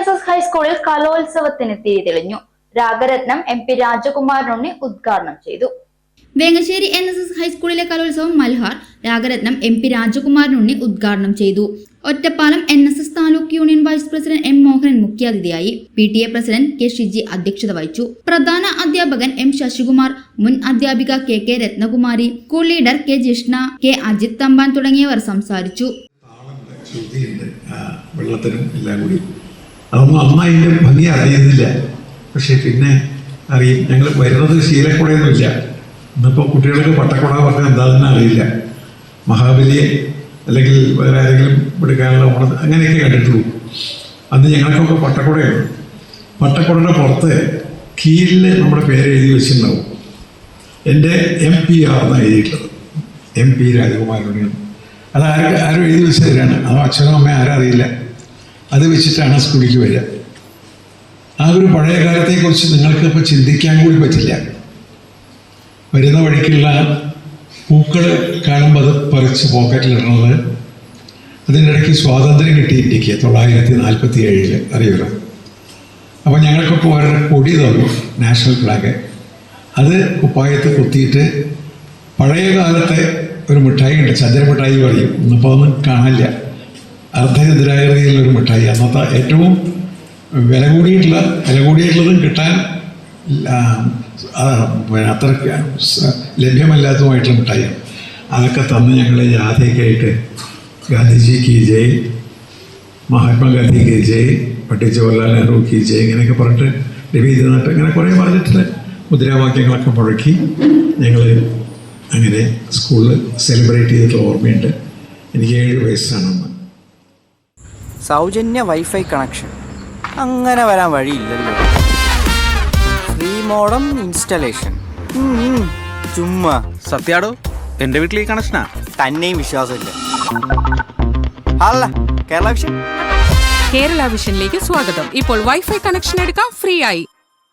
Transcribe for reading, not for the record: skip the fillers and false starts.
NSS ഹൈസ്കൂളിൽ കലോത്സവത്തിന് തിരിതെളിഞ്ഞു. Ragaratnam MP Rajakumaranunni ഉദ്ഘാടനം ചെയ്തു. വേങ്ങശ്ശേരി NSS ഹൈസ്കൂളിലെ കലോത്സവം മൽഹാർ രാഗരത്നം MP രാജകുമാരനുണ്ണി ഉദ്ഘാടനം ചെയ്തു. Ottapalam NSS taluk union vice president M Mohanan മുഖ്യാതിഥിയായി. PTA പ്രസിഡന്റ് K ഷിജി അധ്യക്ഷത വഹിച്ചു. പ്രധാന അധ്യാപകൻ M ശശികുമാർ, മുൻ അധ്യാപിക KK Ratnakumari, school leader K Jishna, K Ajith Thampan തുടങ്ങിയവർ സംസാരിച്ചു. വെള്ളത്തിനും എല്ലാം കൂടി അതൊന്നും അമ്മ ഭംഗി അറിയുന്നില്ല. പക്ഷെ പിന്നെ അറിയും. ഞങ്ങൾ വരുന്നത് ശീലക്കുടയൊന്നുമില്ല. ഇന്നിപ്പോൾ കുട്ടികൾക്ക് പട്ടക്കുട പറഞ്ഞാൽ എന്താണെന്ന് അറിയില്ല. മഹാബലിയെ അല്ലെങ്കിൽ വേറെ ആരെങ്കിലും എടുക്കാനുള്ള ഓണം അങ്ങനെയൊക്കെ കണ്ടിട്ടുള്ളൂ. അന്ന് ഞങ്ങൾക്കൊക്കെ പട്ടക്കുടയാണ്. പട്ടക്കുടയുടെ പുറത്ത് കീഴിൽ നമ്മുടെ പേര് എഴുതി വെച്ചിട്ടുണ്ടാവും. എൻ്റെ MPR എന്നാണ് എഴുതിയിട്ടുള്ളത്. MP രാജകുമാരനുണ്ണി. അത് ആരും എഴുതി വെച്ച് തരാണ്. അതോ അച്ഛനും അമ്മയും ആരും അറിയില്ല. അത് വെച്ചിട്ടാണ് സ്കൂളിലേക്ക് വരിക. ആ ഒരു പഴയ കാലത്തെക്കുറിച്ച് നിങ്ങൾക്ക് ഇപ്പോൾ ചിന്തിക്കാൻ കൂടി പറ്റില്ല. വരുന്ന വഴിക്കുള്ള പൂക്കൾ കാണുമ്പോൾ അത് പറിച്ച് പോക്കറ്റിലിടുന്നത്. അതിൻ്റെ ഇടയ്ക്ക് സ്വാതന്ത്ര്യം കിട്ടി ഇന്ത്യക്ക് 1947 അറിയുമല്ലോ. അപ്പോൾ ഞങ്ങൾക്കൊക്കെ ഓരോ കൊടി തന്നു, നാഷണൽ ഫ്ലാഗ്. അത് കുപ്പായത്ത് കുത്തിയിട്ട് പഴയ കാലത്തെ ഒരു മിഠായി ഉണ്ട്, ചന്ദ്രമിഠായി പറയും. ഇന്നിപ്പോൾ ഒന്നും കാണില്ല. അർദ്ധചന്ദ്രാകൃതിയിലുള്ളൊരു മിഠായി. അന്നത്തെ ഏറ്റവും വില കൂടിയിട്ടുള്ളതും കിട്ടാൻ അത്ര ലഭ്യമല്ലാത്തതുമായിട്ടുള്ള മിഠായിയാണ്. അതൊക്കെ തന്ന് ഞങ്ങൾ ജാഥയൊക്കെയായിട്ട് ഗാന്ധിജി കി ജയ്, മഹാത്മാഗാന്ധി കി ജയ്, പണ്ഡിറ്റ് ജവഹർലാൽ നെഹ്റു കി ജയ് ഇങ്ങനെയൊക്കെ പറഞ്ഞിട്ട് രവീന്ദ്രനാഥ് ഇങ്ങനെ കുറേ പറഞ്ഞിട്ടുള്ള മുദ്രാവാക്യങ്ങളൊക്കെ മുഴക്കി ഞങ്ങൾ അങ്ങനെ സ്കൂളിൽ സെലിബ്രേറ്റ് ചെയ്തിട്ടുള്ള ഓർമ്മയുണ്ട്. എനിക്ക് 7 വയസ്സാണെന്ന്. സൗജന്യ വൈഫൈ കണക്ഷൻ അങ്ങനെ വരാൻ വഴിയില്ലല്ലോ. ഫ്രീ മോഡം ഇൻസ്റ്റലേഷൻ ചുമ്മാ. സത്യാടോ, എൻ്റെ വീട്ടിൽ ഈ കണക്ഷനാ. തന്നെയും വിശ്വാസമില്ല. അല്ല കേരള വിഷൻ. കേരള വിഷനിലേക്ക് സ്വാഗതം. ഇപ്പോൾ വൈഫൈ കണക്ഷൻ എടുക്കാം ഫ്രീ ആയി.